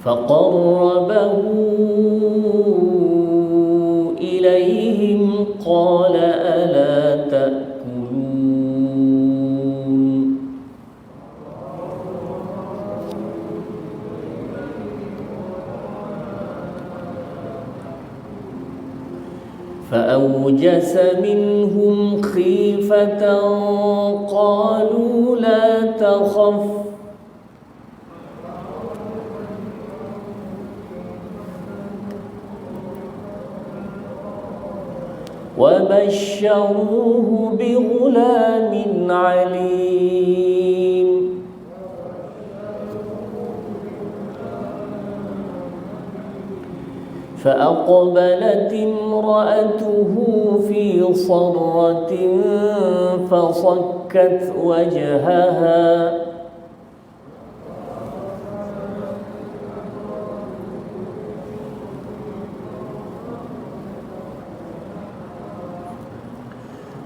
فقربه إليهم قال ألا تأكلون فأوجس منهم خيفة قالوا لا تخف وبشروه بغلام عليم فأقبلت امرأته في صرة فصكت وجهها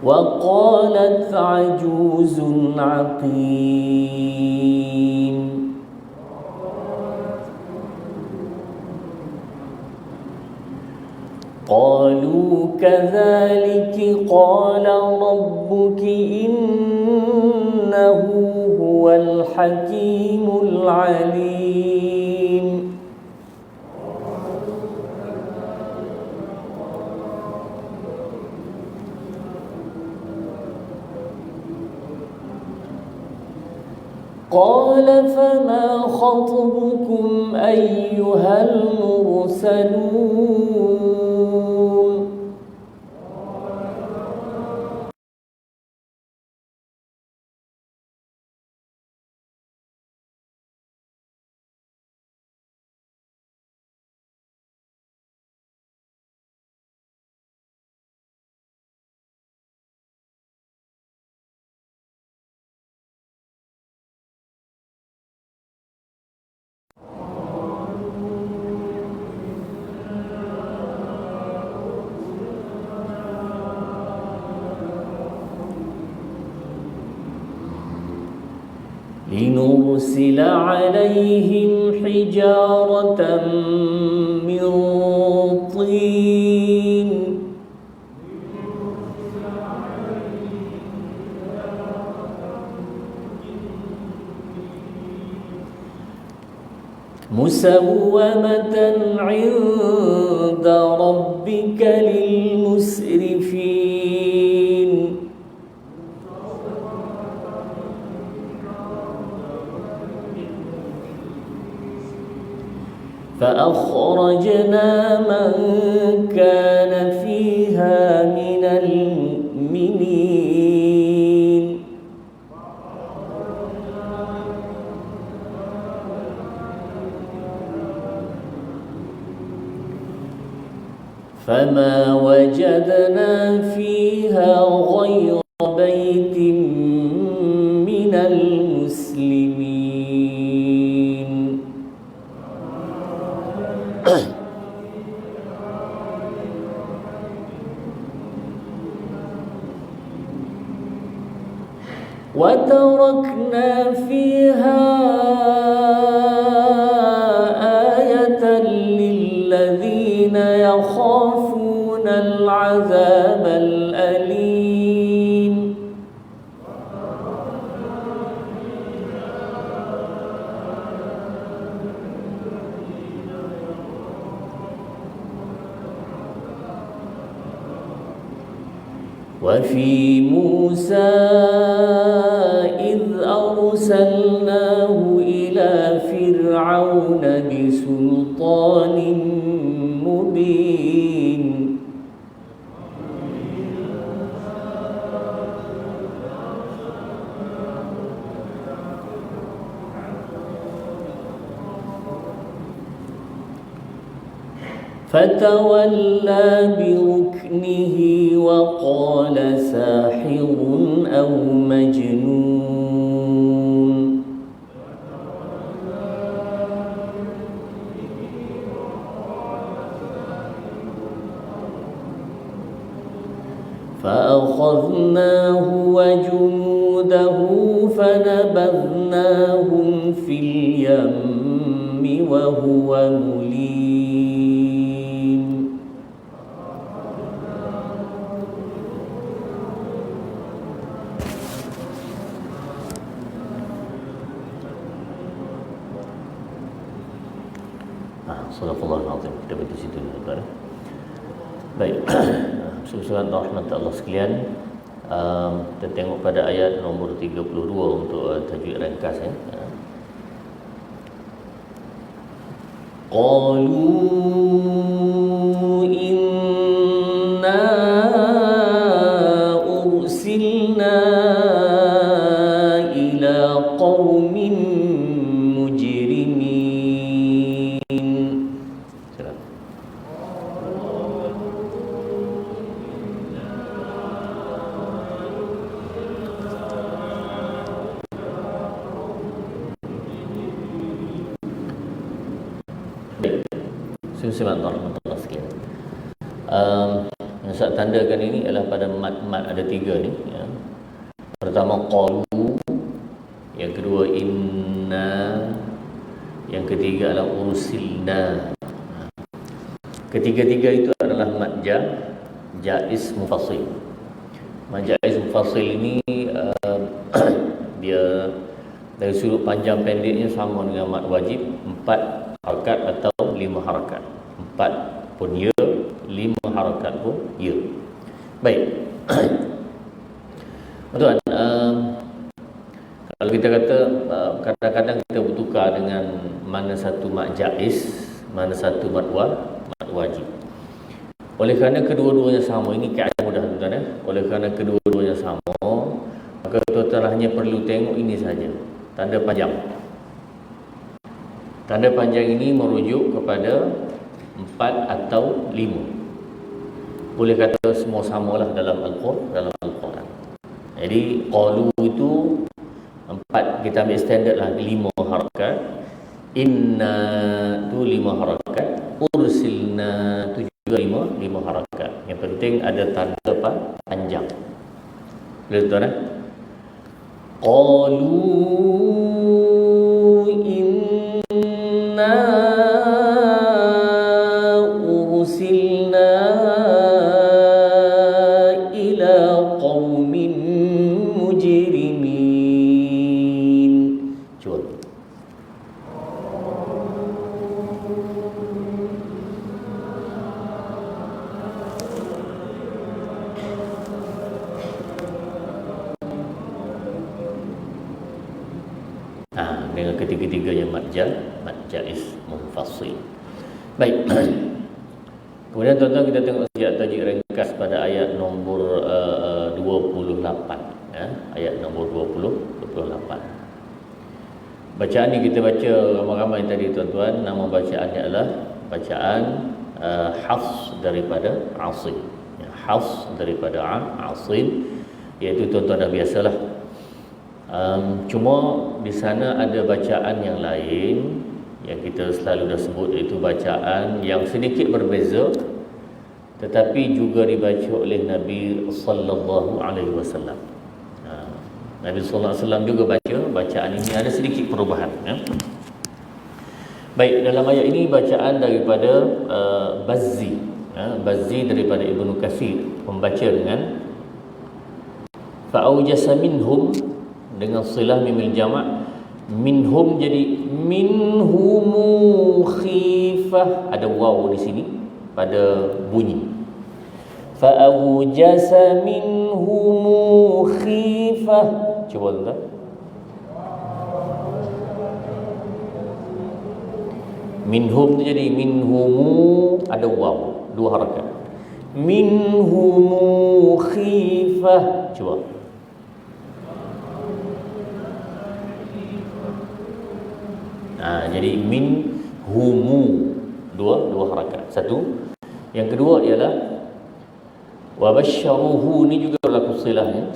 وقالت عجوز عقيم قالوا كذلك قال ربك إنه هو الحكيم العليم قال فما خطبكم أيها المرسلون لنرسل عليهم حجارة من طين مسومة عند ربك للمسرفين فأخرجنا من كان فيها من المؤمنين فما وجدنا فيها غير بيت من المسلمين وتركنا فيها آية للذين يخافون العذاب الأليم وفي موسى إذ أرسلناه إلى فرعون بسلطان مبين فتولى بركنه وقال ساحر أو مجنون فأخذناه وجنوده فنبذناهم في اليم وهو مليم. Astagfirullahaladzim. Kita berhenti situ dulu, tuan. Baik. Saudara rahmat Allah sekalian, kita tengok pada ayat nombor 32 untuk tajwid ringkas ya. Qalu inna ursilna ila qaumin mujrimin. Silakan Allah sekalian. Yang saya tandakan ini adalah pada mat ada 3 ni ya. Pertama qalu, yang kedua inna, yang ketiga adalah ursilna. Ketiga-tiga itu adalah mad jaiz mufassil. Mad jaiz mufassil ini dia dari sudut panjang pendeknya sama dengan mad wajib, 4 harakat atau 5 harakat. 4 pun ya, 5 harakat pun ya. Baik. Tuan, kalau kita kata kadang-kadang kita bertukar dengan mana satu mad jaiz, mana satu mad wajib. Oleh kerana kedua-duanya sama, ini keadaan mudah tuan ya. Oleh kerana kedua-duanya sama, maka tuan hanya perlu tengok ini saja, tanda panjang. Tanda panjang ini merujuk kepada 4 atau 5. Boleh kata semua samalah dalam Al-Quran. Jadi qalu itu 4, kita ambil standard lah, 5 harakat. Inna tu 5 harakat. Ursilna tu juga 5 harakat. Yang penting ada tanda panjang. Boleh tuan eh? Qalu inna ursilna ila qaumin mujrimin. Cuba. Dengan ketiga-tiganya mad jaiz munfasil. Baik. Kemudian tuan-tuan kita tengok sejak tajwid ringkas pada ayat nombor 28 ya, ayat nombor 28. Bacaan ni kita baca ramai-ramai tadi tuan-tuan, nama bacaannya adalah bacaan Hafs daripada Asim. Ya, Hafs daripada Asim, iaitu tuan-tuan dah biasalah. Cuma di sana ada bacaan yang lain yang kita selalu dah sebut, iaitu bacaan yang sedikit berbeza tetapi juga dibaca oleh Nabi sallallahu alaihi wasallam. Nabi sallallahu alaihi wasallam juga baca bacaan ini, ada sedikit perubahan ya. Baik, dalam ayat ini bacaan daripada Bazzi ya, Bazzi daripada Ibnu Katsir membaca dengan fa'aujasa minhum dengan silah mimil jama', minhum jadi minhumu khifah, ada waw di sini pada bunyi. Fa'aujasa minhumu khifah. Cuba tuan. Minhum tu jadi minhumu, ada waw, 2 harakat. Minhumu khifah. Cuba. Jadi min humu, dua harakat. Satu. Yang kedua ialah wa basyaruhu, ni juga berlaku silahnya,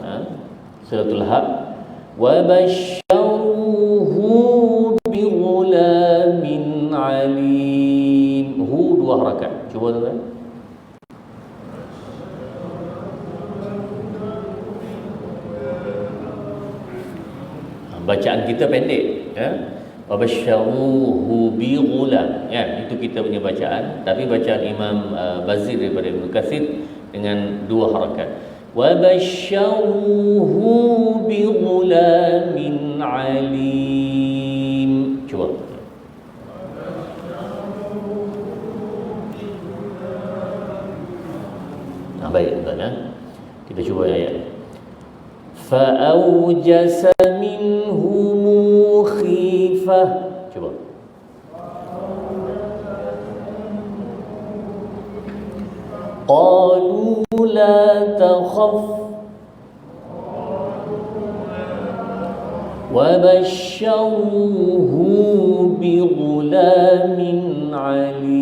silatul ha. Wa basyaruhu bi ghulamin alim. Hu 2 harakat. Cuba tuan. Bacaan kita pendek ya. Wabasyaruhu bi ghulam. Ya, itu kita punya bacaan, tapi bacaan Imam Bazir daripada Ibnu Katsir dengan dua harakat. Wabasyaruhu bi ghulamin alim. Cuba. Baik, tuan ya. Kita cuba ayat. Fa'awjasa minhum khifah. Cuba. Qalu la takhaf wa basyaruhu bi ghulamin alim.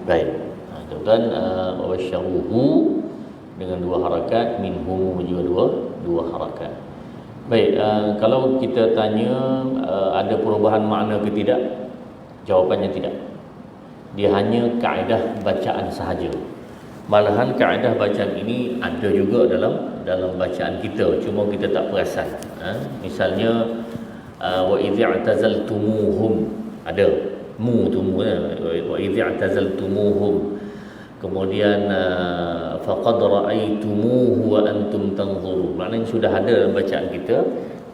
Baik. Tuan-tuan, wabasyaruhu dengan dua harakat, minhum juga dua harakat. Baik, kalau kita tanya ada perubahan makna ke tidak? Jawapannya tidak. Dia hanya kaedah bacaan sahaja. Malahan kaedah bacaan ini ada juga dalam bacaan kita, cuma kita tak perasan. Misalnya wa idh i'tazaltumuhum, ada mu tu mu wa idh i'tazaltumuhum, kemudian faqad ra'aitumuhu wa antum tanzurun. Maknanya sudah ada dalam bacaan kita,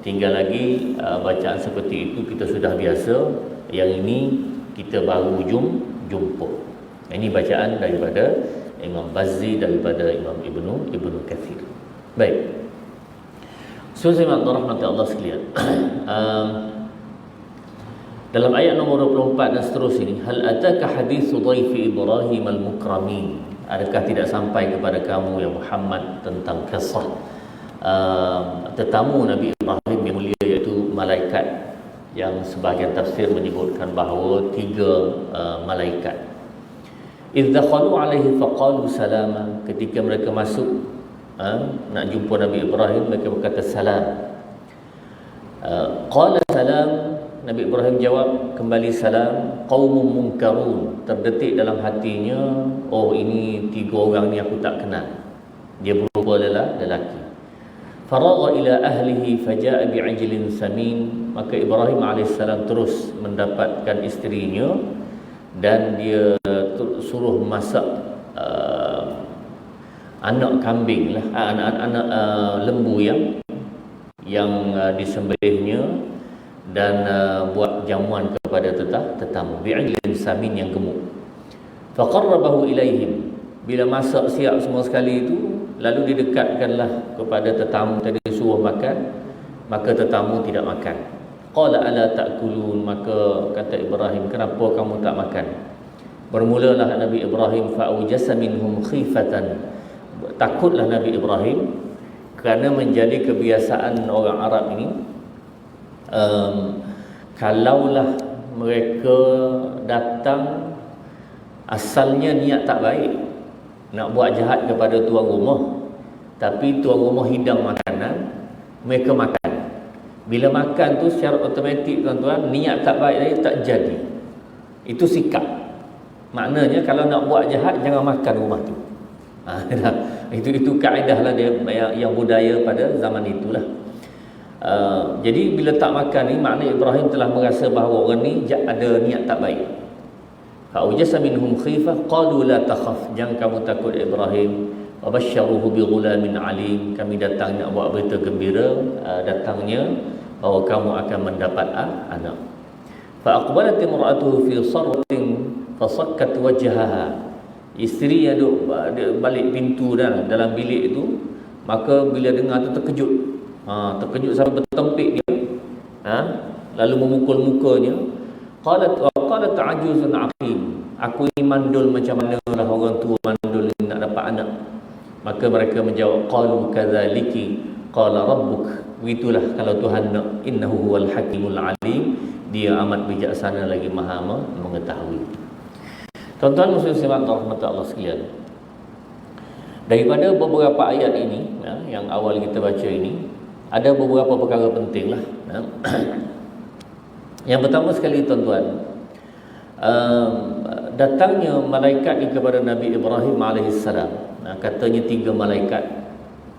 tinggal lagi bacaan seperti itu kita sudah biasa, yang ini kita baru jumpa. Ini bacaan daripada Imam Bazzi, daripada Imam Ibnu Katsir. Baik. Saudara rahmati Allah sekalian. Dalam ayat nombor 24 dan seterusnya, hal ataka haditsu dhaifi Ibrahim al-mukramin. Adakah tidak sampai kepada kamu ya Muhammad tentang kisah tetamu Nabi Ibrahim yang mulia, iaitu malaikat, yang sebahagian tafsir menyebutkan bahawa 3 malaikat. Idz dakhalu alaihi faqalu salama. Ketika mereka masuk nak jumpa Nabi Ibrahim, mereka berkata salam. Qala salam. Nabi Ibrahim jawab kembali salam. Qaumun munkarun. Terdetik dalam hatinya, oh ini 3 orang ni aku tak kenal. Dia berupa lelaki. Faragha ila ahlihi faja'a bi'ajlin samin. Maka Ibrahim AS terus mendapatkan isterinya dan dia suruh masak anak kambing lah, anak lembu yang disembelihnya, dan buat jamuan kepada tetamu, bi'ajlin samin, yang gemuk. Faqarrabahu ilaihim. Bila masak siap semua sekali itu, lalu didekatkanlah kepada tetamu tadi, suruh makan, maka tetamu tidak makan. Qala ala ta'kulun. Maka kata Ibrahim, kenapa kamu tak makan? Bermulalah Nabi Ibrahim fa'ujasa minhum khifatan. Takutlah Nabi Ibrahim, kerana menjadi kebiasaan orang Arab ini, kalaulah mereka datang asalnya niat tak baik, nak buat jahat kepada tuan rumah, tapi tuan rumah hidang makanan, mereka makan. Bila makan tu secara automatik, tuan-tuan, niat tak baik tadi tak jadi. Itu sikap. Maknanya kalau nak buat jahat, jangan makan rumah tu. Itu kaedah lah dia, yang budaya pada zaman itulah. Jadi bila tak makan ni, makna Ibrahim telah merasa bahawa orang ni ada niat tak baik. Fa'ujasa minhum khifah qalu la takhaf. Jangan kamu takut Ibrahim. Wa basyaruhu bi ghulamin alim. Kami datang nak buat berita gembira, datangnya bahawa kamu akan mendapat anak. Fa aqbalat imra'atuhu fi sarratin fasakkat wajhaha. Isteri yang duduk balik pintu dalam bilik itu, maka bila dengar tu terkejut. Terkejut sampai bertempik dia, lalu memukul mukanya. Qalat ta'ajuzun aqim. Aku ini mandul macam mana lah orang tua mandul ni nak dapat anak. Maka mereka menjawab, qalu kadzaliki qala rabbuk. Itulah kalau Tuhan nak, innahu huwal hakimul alim. Dia amat bijaksana lagi maha mengetahui. Tuan-tuan muslimin rahmati Allah sekalian, daripada beberapa ayat ini yang awal kita baca ini, ada beberapa perkara penting lah. Yang pertama sekali, tuan-tuan, datangnya malaikat ni kepada Nabi Ibrahim alaihissalam. Katanya 3 malaikat,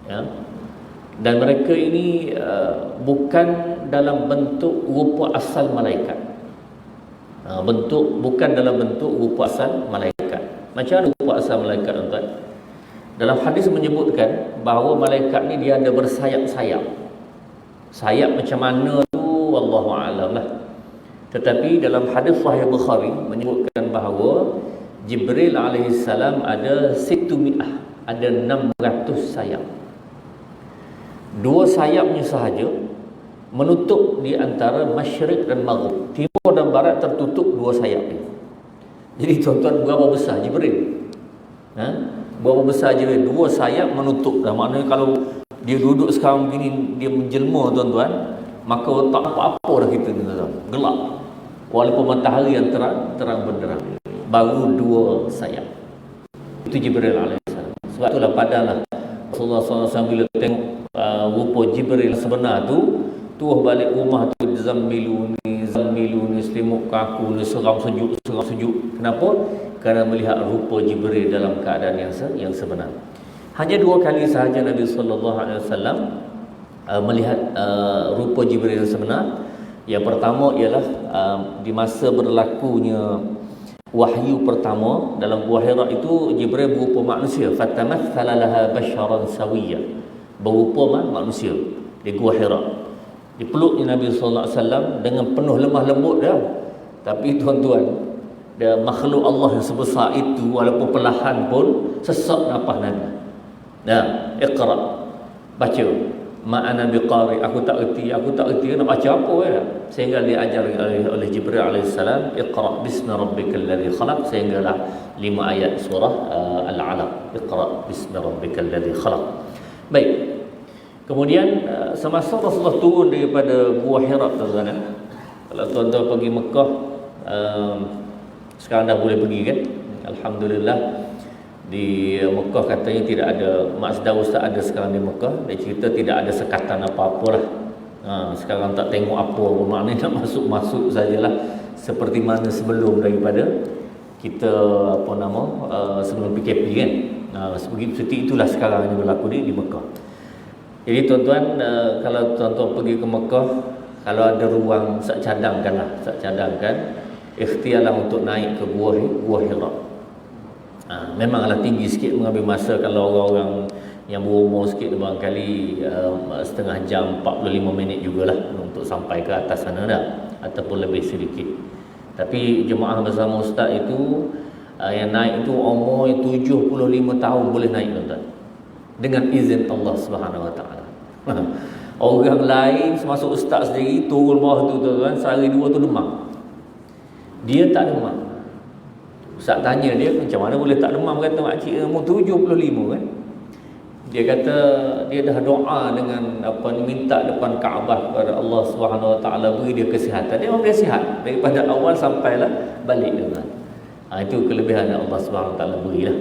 ya. Dan mereka ini bukan dalam bentuk rupa asal malaikat. Bukan dalam bentuk rupa asal malaikat. Macam mana rupa asal malaikat, tuan-tuan? Dalam hadis menyebutkan bahawa malaikat ni dia ada bersayap-sayap. Sayap macam mana tu wallahu a'lam lah. Tetapi dalam hadis Sahih Bukhari menyebutkan bahawa Jibril alaihissalam ada 600, ada 600 sayap. 2 sayapnya sahaja menutup di antara masyriq dan maghrib. Timur dan barat tertutup 2 sayap ni. Jadi tuan-tuan, berapa besar Jibril? Berapa besar Jibril? 2 sayap menutup. Maknanya kalau dia duduk sekarang begini, dia menjelma, tuan-tuan, maka tak apa-apa dah kita ni, tuan-tuan. Gelap. Walaupun matahari yang terang benderang. Baru 2 sayap. Itu Jibril alaihissalam. Sebab itulah padalah Rasulullah SAW bila tengok rupa Jibril sebenar tu, tuah balik rumah tu, zammiluni selimut kaku ni, seram sejuk. Kenapa? Kerana melihat rupa Jibril dalam keadaan yang sebenar. Hanya 2 kali sahaja Nabi SAW melihat rupa Jibril yang sebenar. Yang pertama ialah di masa berlakunya wahyu pertama dalam Gua Hira itu, Jibril berupa manusia, fatamatsala laha basharan sawiyya, berupa manusia di Gua Hira. Dipeluknya Nabi sallallahu alaihi wasallam dengan penuh lemah lembut dia. Tapi tuan-tuan, dia makhluk Allah yang sebesar itu, walaupun perlahan pun sesak nafas Nabi. Iqra, baca. Ma'ana biqari, aku tak erti nak baca apa ya. Sehingga diajar oleh Jibril alaihissalam, iqra bismi rabbikal ladzi khalaq, sehinggalah 5 ayat surah Al-Alaq. Iqra bismi rabbikal ladzi khalaq. Baik. Kemudian semasa Rasulullah turun daripada Gua Hira, tuan-tuan, kalau tuan-tuan pergi Mekah, sekarang dah boleh pergi kan? Alhamdulillah. Di Mekah katanya tidak ada, Mak Sedar Ustaz ada sekarang di Mekah, dia cerita tidak ada sekatan apa-apalah. Sekarang tak tengok apa, maknanya nak masuk-masuk sajalah seperti mana sebelum daripada kita sebelum PKP kan. Seperti itulah sekarang yang berlaku di Mekah. Jadi tuan-tuan, kalau tuan-tuan pergi ke Mekah, kalau ada ruang, sak cadangkan, ikhtiarlah untuk naik ke Gua Hira. Memanglah tinggi sikit, mengambil masa. Kalau orang-orang yang berumur sikit, barangkali setengah jam, 45 minit jugalah untuk sampai ke atas sana dah, ataupun lebih sedikit. Tapi jemaah bersama Ustaz itu yang naik itu umur 75 tahun boleh naik, tuan-tuan, dengan izin Allah Subhanahu Wa Taala. Orang lain termasuk Ustaz sendiri turun bawah tu, tuan-tuan, sehari 2 tu demam. Dia tak demam. Ustaz tanya dia, macam mana boleh tak demam? Kata makcik umur 75 kan. Dia kata dia dah doa dengan minta depan Kaabah kepada Allah Subhanahu Wa Taala beri dia kesihatan. Dia memang dia sihat daripada awal sampailah balik dengan. Itu kelebihan yang Allah Subhanahu Wa Taala berilah.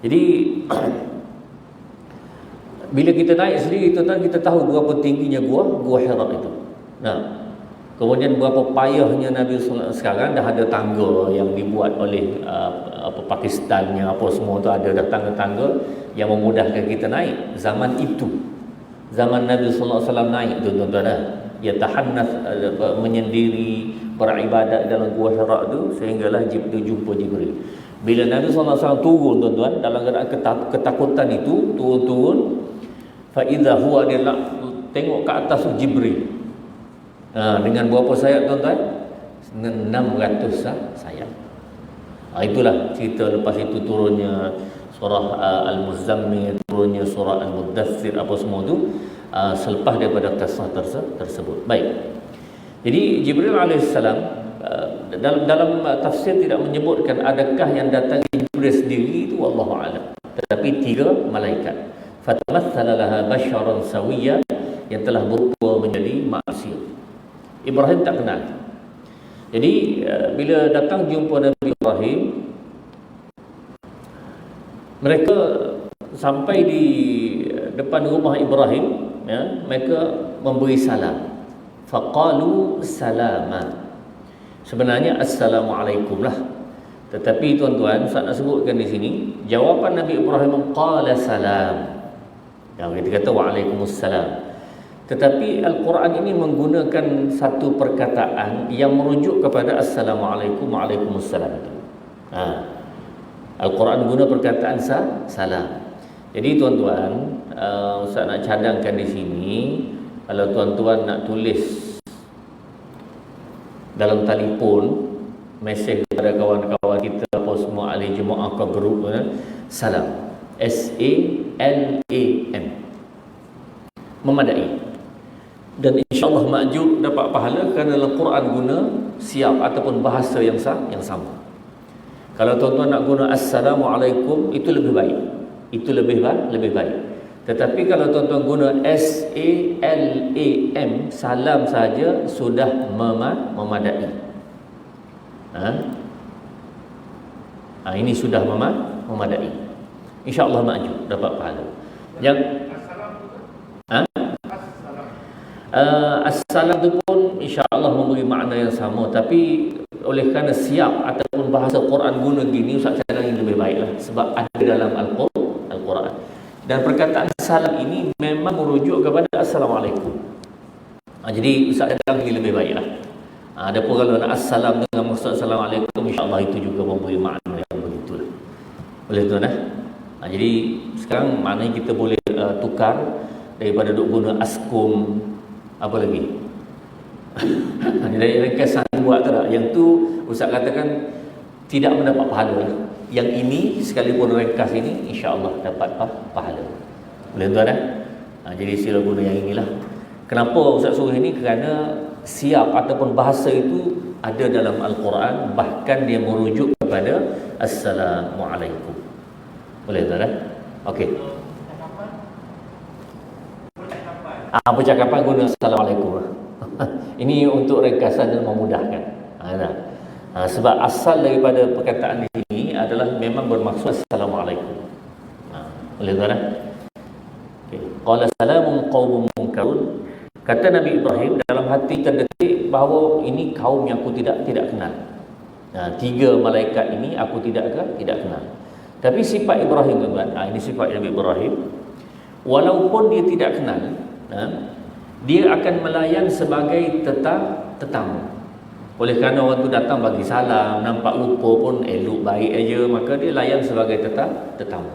Jadi bila kita naik sendiri, tuan-tuan, kita tahu berapa tingginya Gua Hira itu. Kemudian berapa payahnya Nabi SAW. Sekarang dah ada tangga yang dibuat oleh Pakistannya, apa semua tu, ada dah tangga-tangga yang memudahkan kita naik. Zaman itu, zaman Nabi SAW naik tu, tuan-tuan, dia tahannas, menyendiri, beribadat dalam Gua Hira tu, sehinggalah dia jumpa Jibril. Bila Nabi SAW turun, tuan-tuan, dalam keadaan ketakutan itu, turun, fa idza huwa, dia tengok ke atas Jibril. Dengan berapa sayap, tuan-tuan? Dengan 600 sayap. Itulah cerita lepas itu turunnya surah Al-Muzammil, turunnya surah Al-Muddathir, apa semua tu selepas daripada kisah tersebut. Baik. Jadi Jibril alaihissalam dalam tafsir tidak menyebutkan adakah yang datang Jibril sendiri, itu wallahu a'lam. Tetapi 3 malaikat. Fatamatsala laha basharan sawiyya, yang telah berupa menjadi manusia. Ibrahim tak kenal. Jadi bila datang jumpa Nabi Ibrahim, mereka sampai di depan rumah Ibrahim, mereka memberi salam. Faqalu salama. Sebenarnya assalamualaikum lah. Tetapi tuan-tuan, saya nak sebutkan di sini, jawapan Nabi Ibrahim qala salam. Yang kita kata waalaikumsalam. Tetapi Al-Quran ini menggunakan satu perkataan yang merujuk kepada assalamualaikum waalaikumsalam. Al-Quran guna perkataan salam. Jadi tuan-tuan, Ustaz nak cadangkan di sini, kalau tuan-tuan nak tulis dalam telefon mesej kepada kawan-kawan kita apa semua ahli jemaah ke grup, salam, S-A-L-A-M, memadai. Dan insya-Allah ma'jur dapat pahala kerana Al-Quran guna siap ataupun bahasa yang sama. Kalau tuan-tuan nak guna assalamualaikum, itu lebih baik. Itu lebih baik. Tetapi kalau tuan-tuan guna S-A-L-A-M, salam saja sudah memadai. Ini sudah memadai. InsyaAllah ma'jur dapat pahala. Yang Assalam tu pun insya-Allah memberi makna yang sama, tapi oleh kerana siap ataupun bahasa Quran guna gini, Ustaz cadang ini lebih baiklah sebab ada dalam Al-Quran. Dan perkataan salam ini memang merujuk kepada assalamualaikum. Jadi Ustaz cadang ini lebih baiklah. Adapun kalau nak assalam dengan maksud assalamualaikum, insya-Allah itu juga memberi makna yang begitulah. Boleh tuan jadi sekarang maknanya kita boleh tukar daripada duk guna askum, apa lagi? Dari ringkasan buat tu tak? Yang tu Ustaz katakan tidak mendapat pahala. Yang ini sekalipun ringkas ini insya-Allah dapat pahala. Boleh tuan jadi sila guna yang inilah. Kenapa Ustaz suruh ini? Kerana siap ataupun bahasa itu ada dalam Al-Quran, bahkan dia merujuk kepada assalamualaikum. Boleh tuan Okey. Percakapan guna assalamualaikum. Ini untuk ringkasan dan memudahkan. Sebab asal daripada perkataan di sini adalah memang bermaksud assalamualaikum. Boleh tuan okey. Qala salamun qaumun munkarun. Kata Nabi Ibrahim dalam hati terdetik bahawa ini kaum yang aku tidak kenal. Tiga malaikat ini aku tidak kenal. Tapi sifat Ibrahim tuan-tuan, ini sifat Nabi Ibrahim. Walaupun dia tidak kenal, dia akan melayan sebagai tetamu. Oleh kerana orang tu datang bagi salam, nampak lupa pun elok baik aja, maka dia layan sebagai tetamu.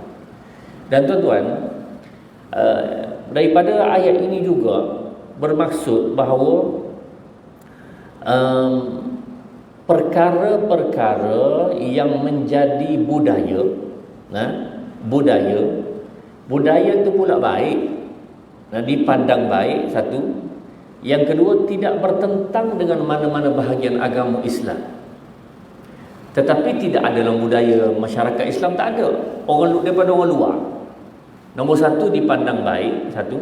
Dan tuan-tuan, daripada ayat ini juga bermaksud bahawa perkara-perkara yang menjadi budaya itu pula baik, dipandang baik, satu. Yang kedua, tidak bertentang dengan mana-mana bahagian agama Islam. Tetapi tidak ada dalam budaya masyarakat Islam, tak ada. Daripada orang luar. Nombor satu, dipandang baik, satu.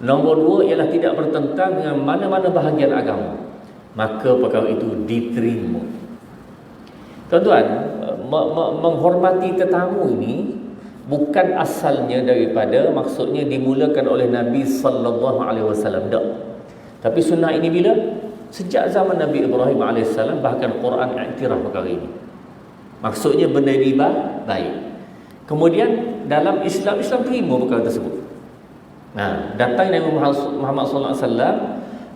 Nombor dua ialah tidak bertentang dengan mana-mana bahagian agama. Maka perkara itu diterima. Tuan-tuan, menghormati tetamu ini bukan asalnya daripada, maksudnya dimulakan oleh Nabi sallallahu alaihi wasallam, tak. Tapi sunnah ini bila? Sejak zaman Nabi Ibrahim AS, bahkan Quran iktiraf perkara ini. Maksudnya benda ini baik. Kemudian dalam Islam terima perkara tersebut. Datang Nabi Muhammad sallallahu alaihi wasallam,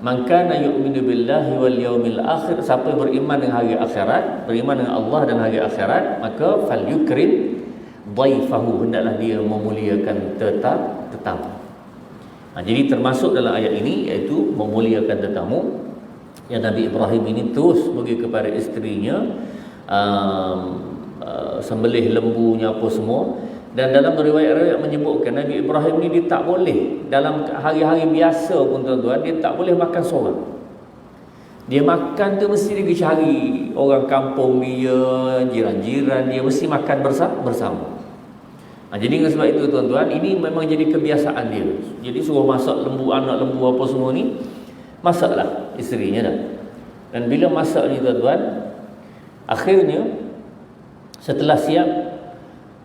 man kana yu'minu billahi wal yaumil akhir, siapa yang beriman dengan hari akhirat, beriman dengan Allah dan hari akhirat, maka falyukrim dhaifahu, hendaklah dia memuliakan tetamu. Jadi termasuk dalam ayat ini iaitu memuliakan tetamu. Yang Nabi Ibrahim ini terus pergi kepada isterinya, sembelih lembunya apa semua. Dan dalam riwayat-riwayat menyebutkan Nabi Ibrahim ni dia tak boleh dalam hari-hari biasa pun tuan-tuan, dia tak boleh makan seorang. Dia makan tu mesti dia cari orang kampung dia, jiran-jiran dia, mesti makan bersama. Jadi dengan sebab itu tuan-tuan, ini memang jadi kebiasaan dia. Jadi suruh masak lembu, anak lembu apa semua ni, masaklah isterinya dah. Dan bila masak ni tuan-tuan, akhirnya setelah siap,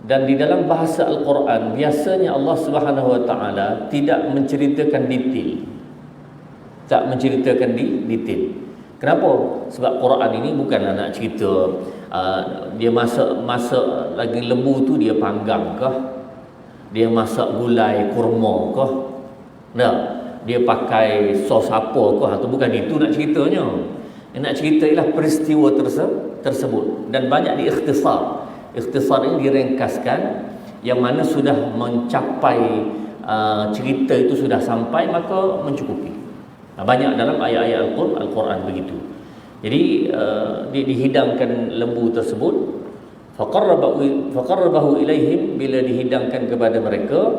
dan di dalam bahasa Al-Quran biasanya Allah Subhanahu Wa Taala tidak menceritakan detail. Tak menceritakan detail. Kenapa? Sebab Quran ini bukanlah nak cerita dia masak lagi lembu tu dia panggang kah? Dia masak gulai kurma kah? Tak. Dia pakai sos apa kah? Atau bukan itu nak ceritanya. Yang nak cerita ialah peristiwa tersebut dan banyak diikhtisar. Ikhtisar ini diringkaskan yang mana sudah mencapai cerita itu sudah sampai maka mencukupi. Banyak dalam ayat-ayat Al-Quran begitu. Jadi dihidangkan lembu tersebut, faqarrabahu ilaihim, bila dihidangkan kepada mereka,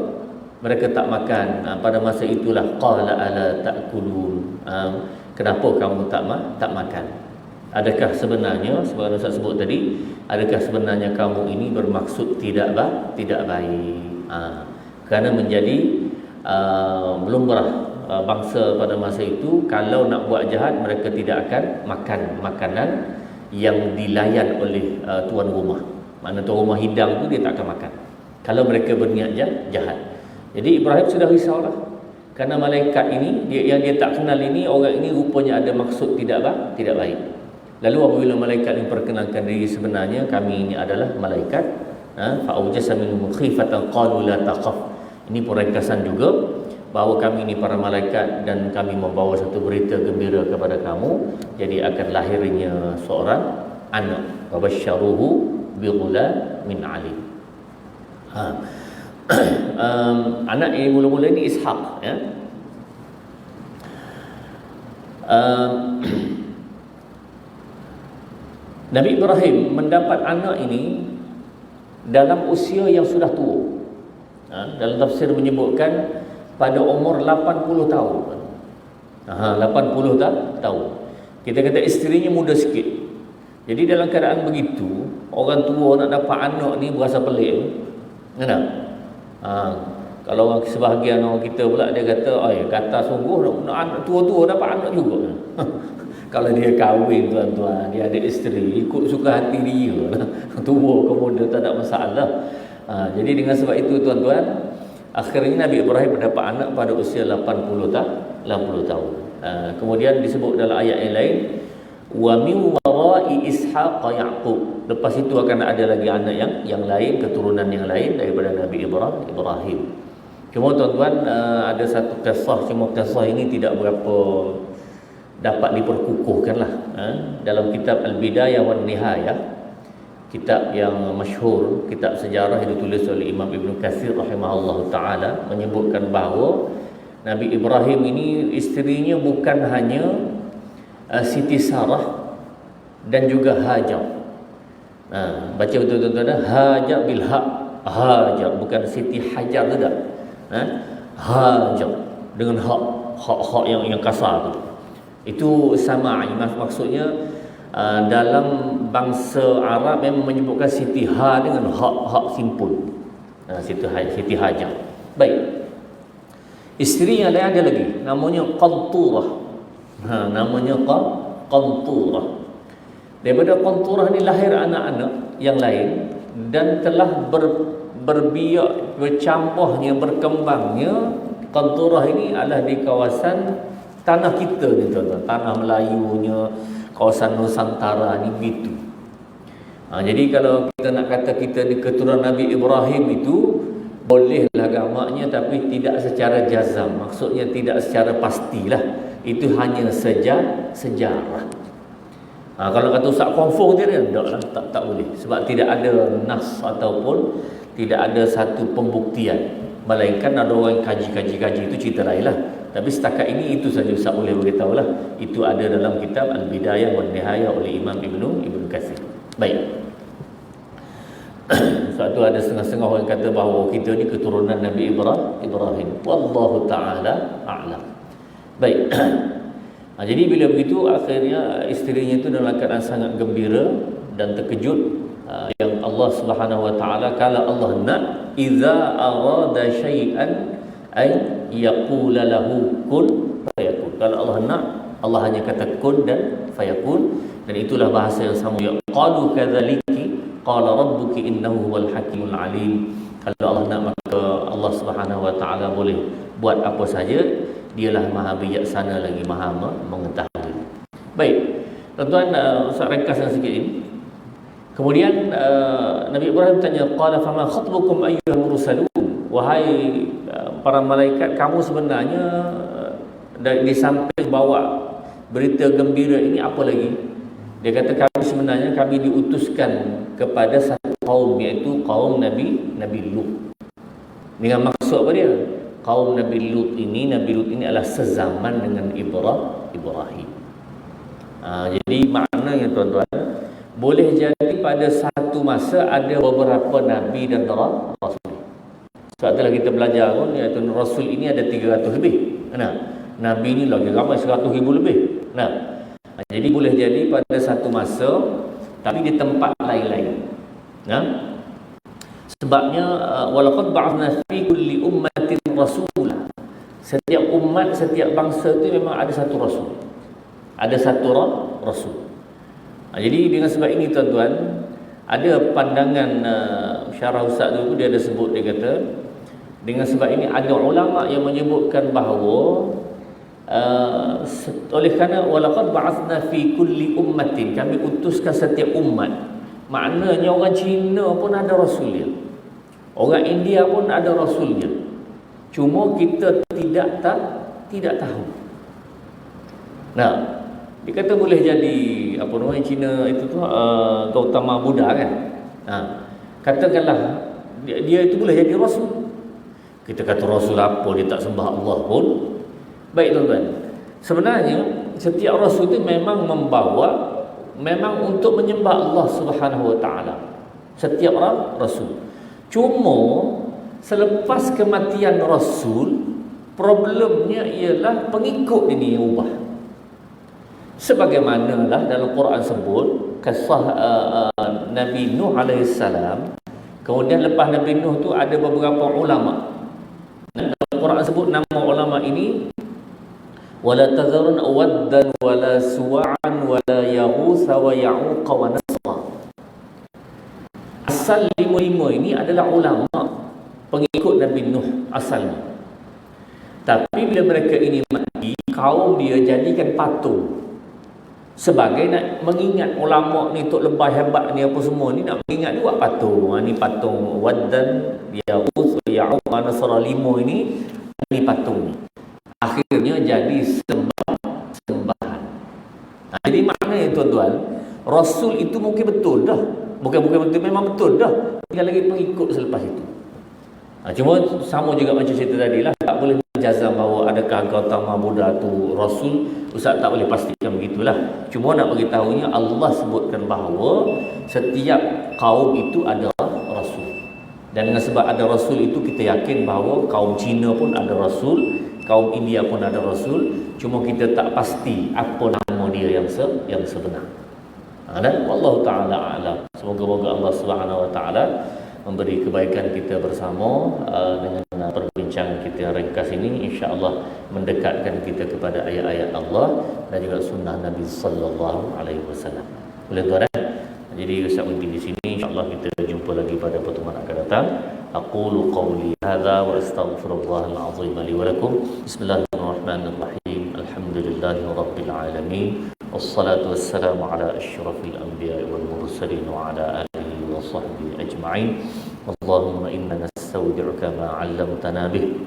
mereka tak makan. Pada masa itulah qala ala ta'kulun, kenapa kamu tak makan? Adakah sebenarnya, sebagai Ustaz sebut tadi, adakah sebenarnya kamu ini bermaksud tidak baik? Kerana menjadi lumrah bangsa pada masa itu, kalau nak buat jahat mereka tidak akan makan makanan yang dilayan oleh tuan rumah. Mana tuan rumah hidang tu dia tak akan makan kalau mereka berniat jahat. Jadi Ibrahim sudah risaulah kerana malaikat ini yang dia tak kenal ini, orang ini rupanya ada maksud tidak baik. Lalu apabila malaikat ini perkenalkan diri, sebenarnya kami ini adalah malaikat, fa aujasa minhum khifatan qalu la taqaf. Ini perengkasan juga bahawa kami ini para malaikat dan kami membawa satu berita gembira kepada kamu. Jadi akan lahirnya seorang anak. Wabasyaruhu bighulamin alim. Anak ini mula-mula ini Ishaq, ya. Nabi Ibrahim mendapat anak ini dalam usia yang sudah tua. Dalam tafsir menyebutkan pada umur 80 tahun. 80 tahun. Kita kata isterinya muda sikit. Jadi dalam keadaan begitu, orang tua nak dapat anak ni berasa pelik. Kenapa? Kalau orang sebahagian orang kita pula dia kata, kata sungguh nak anak tua-tua dapat anak juga. Kalau dia kahwin tuan-tuan, dia ada isteri, ikut suka hati dia. Tua ke muda tak ada masalah. Jadi dengan sebab itu tuan-tuan, akhirnya Nabi Ibrahim mendapat anak pada usia 80 tahun. Kemudian disebut dalam ayat yang lain, wa min wara'i Ishaq Yaqub. Lepas itu akan ada lagi anak yang lain, keturunan yang lain daripada Nabi Ibrahim. Kemudian tuan-tuan, ada satu kisah, cuma kisah ini tidak berapa dapat diperkukuhkanlah. Dalam kitab Al-Bidayah wan Nihayah, kitab yang masyhur, kitab sejarah yang ditulis oleh Imam Ibn Katsir rahimahullah ta'ala, menyebutkan bahawa Nabi Ibrahim ini isterinya bukan hanya Siti Sarah dan juga Hajar. Baca betul-betul tuan-tuan, Hajar bil haq, Hajar, bukan Siti Hajar tidak. Hajar dengan hak yang kasar tu. Itu sama, maksudnya dalam bangsa Arab memang menyebutkan Siti Ha dengan hak simpul. Siti Hajar. Baik. Isteri yang lain ada lagi, namanya Qanturah. Namanya Qanturah. Daripada Qanturah ni lahir anak-anak yang lain dan telah berbiak, bercampurnya, berkembangnya. Qanturah ini adalah di kawasan tanah kita ni tuan-tuan, tanah Melayunya, kawasan Nusantara ni begitu. Jadi kalau kita nak kata kita di keturunan Nabi Ibrahim itu, bolehlah gamaknya, tapi tidak secara jazam. Maksudnya tidak secara pastilah. Itu hanya sejarah. Kalau kata Ustaz confirm dia, tak boleh. Sebab tidak ada nas ataupun tidak ada satu pembuktian. Melainkan ada orang kaji itu cerita lain lah. Tapi setakat ini itu saja Ustaz boleh beritahu lah. Itu ada dalam kitab Al-Bidayah wan Nihayah oleh Imam Ibn Katsir. Baik. Sebab tu ada setengah-setengah orang kata bahawa kita ni keturunan Nabi Ibrahim. Wallahu ta'ala a'lam. Baik. Jadi bila begitu, akhirnya isterinya itu dalam keadaan sangat gembira dan terkejut. Yang Allah Subhanahu wa ta'ala, kalau Allah nak, idza arada syai'an ay yaqula lahu kun fayakun. Kalau Allah nak, Allah hanya kata kun dan fayakun. Dan itulah bahasa yang sama. Qalu kadzaliki qala rabbuki innahu huwal hakimul alim. Kalau Allah nak, maka Allah Subhanahu wa ta'ala boleh buat apa saja. Dialah maha bijaksana lagi maha mengetahui. Baik. Tuan-tuan, Ustaz ringkaskan sikit ini. Kemudian Nabi Ibrahim tanya, qala fama khatbukum ayyuhal mursalun, wahai para malaikat, kamu sebenarnya di samping bawa berita gembira ini apa lagi? Dia kata, kami sebenarnya kami diutuskan kepada satu kaum, iaitu kaum Nabi Lut. Dengan maksud apa dia? Kaum Nabi Lut ini adalah sezaman dengan Ibrahim. Jadi maknanya tuan-tuan, boleh jadi pada satu masa ada beberapa Nabi dan Rasul. Sebab itulah kita belajar pun, iaitu Rasul ini ada 300 lebih. Nabi ini lagi ramai 100,000 lebih. Jadi boleh jadi pada satu masa, tapi di tempat lain-lain. Sebabnya walaqad ba'athna fi kulli ummatin rasulah. Setiap umat, setiap bangsa itu memang ada satu rasul. Ada satu rasul. Jadi dengan sebab ini tuan-tuan, ada pandangan syarah Ustaz tu dia ada sebut, dia kata dengan sebab ini ada ulama yang menyebutkan bahawa oleh kerana walaqad ba'athna fi kulli ummatin, kami utuskan setiap umat, maknanya orang Cina pun ada rasul dia, orang India pun ada rasul dia, cuma kita tidak tahu. Dia kata boleh jadi apa namanya Cina itu tu Gautama Buddha kan. Katakanlah dia itu boleh jadi rasul. Kita kata rasul apa, dia tak sembah Allah pun. Baik tuan-tuan, sebenarnya setiap rasul itu memang memang untuk menyembah Allah Subhanahu Wa Taala. Setiap orang rasul. Cuma selepas kematian rasul, problemnya ialah pengikut ini yang ubah. Sebagaimanalah dalam Quran sebut kisah Nabi Nuh alaihissalam. Kemudian lepas Nabi Nuh tu ada beberapa ulama. Dalam Quran sebut nama ulama ini, wala tazarun waddan wala suwa'an wala yaghus wa ya'uq wa nasra. Asal lima ini adalah ulama pengikut Nabi Nuh asalnya. Tapi bila mereka ini mati, kaum dia jadikan patung sebagai nak mengingat ulama ni, tok lebah hebat ni apa semua ni, nak mengingat dia buat patung. Ni patung waddan, yaghus, ya'uq wa nasra, lima ini patung ni. Akhirnya jadi sembahan. Jadi maknanya tuan-tuan, rasul itu mungkin betul dah. Bukan betul, memang betul dah. Tinggal lagi pengikut selepas itu. Cuma sama juga macam cerita tadi lah, tak boleh menjazam bahawa adakah Gautama Buddha tu rasul. Ustaz tak boleh pastikan begitulah. Cuma nak beritahunya, Allah sebutkan bahawa setiap kaum itu ada rasul. Dan dengan sebab ada rasul itu, kita yakin bahawa kaum Cina pun ada rasul, kaum India pun ada rasul. Cuma kita tak pasti apa nama dia yang sebenar. Dan wallahu taala alam. Semoga-moga Allah Subhanahu Wa Taala memberi kebaikan kita bersama dengan perbincangan kita yang ringkas ini, insya-Allah mendekatkan kita kepada ayat-ayat Allah dan juga sunnah Nabi sallallahu alaihi wasallam. Boleh tuan? Jadi Ustaz berhenti di sini, insya-Allah kita jumpa lagi pada pertemuan akan datang. Aqulu qawli hadza wa astaghfirullahal azim li wa lakum. Bismillahirrahmanirrahim. Alhamdulillahirabbil alamin. Wassalatu wassalamu ala asyrafil anbiya'i wal mursalin wa ala alihi wa sahbihi ajma'in. Allahumma inna nastawdi'uka ma 'allamtana bih.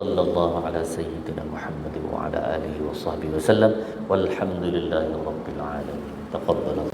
Sallallahu ala sayyidina Muhammad wa ala alihi wa sahbihi wa sallam. Walhamdulillahi rabbil alamin. Taqabbal